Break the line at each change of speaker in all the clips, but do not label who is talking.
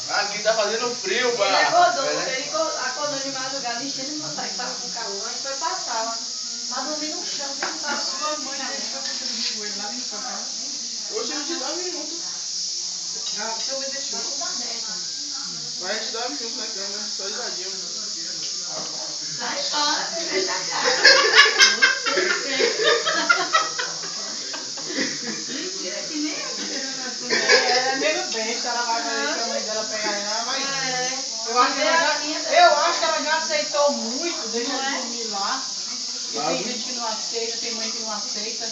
Aqui tá fazendo frio, pá.
Ele acordou de madrugada, enchendo meu pai, que tava com calor, e foi passar. Pra dormir no chão, que não tava com a mãe dele, foi pra dormir com ele lá dentro da casa.
Hoje a gente dorme junto.
Ah, o senhor me deixou tudo aberto.
Mas a gente dorme junto na cama, só isadinho.
Sai fora, me deixa a cara. Mentira, que nem eu.
É meio besta, ela vai fazer pra mãe dela pegar ela, mas eu acho que ela já aceitou muito, deixa ela dormir lá. E tem gente que não aceita, tem mãe que não aceita.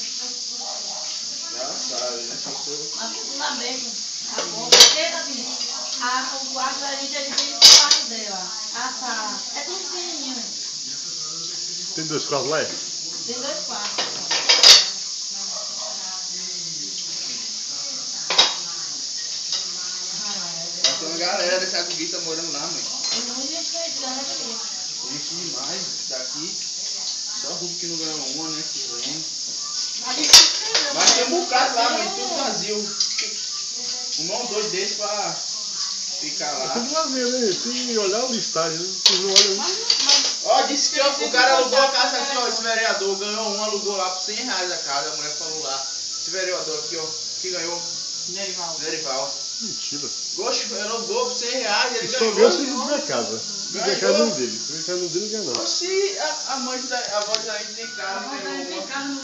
Já sabe, né?
Mas tudo lá mesmo. Tá bom. Porque, assim, o quarto da gente é diferente do quarto dela. A sala. É tudo pequenininho.
Tem 2 quartos lá?
Tem 2 quartos.
Tem uma galera dessa coguita morando lá, mãe.
Tem muita gente precisando aqui.
Gente demais daqui. Só o Hulk que não ganhou uma, né? Que vem. Mas tem um bocado lá, mãe. Tudo vazio. Um dois desses pra ficar lá.
Tudo vazio, né? Tem que olhar o listagem, né? Vocês não olham.
Ó, disse que o cara alugou a casa aqui, ó. Esse vereador ganhou alugou lá por R$100 a casa. A mulher falou lá. Esse vereador aqui, ó, que ganhou. Nerival.
Mentira.
Gosto, alugou por R$100, ele
Só
ganhou.
ganha se ele tiver casa. Se tiver casa não dele. Se tiver casa não dele, não ganha não.
Se a mãe da avó da gente tem casa,
A voz da gente tem casa no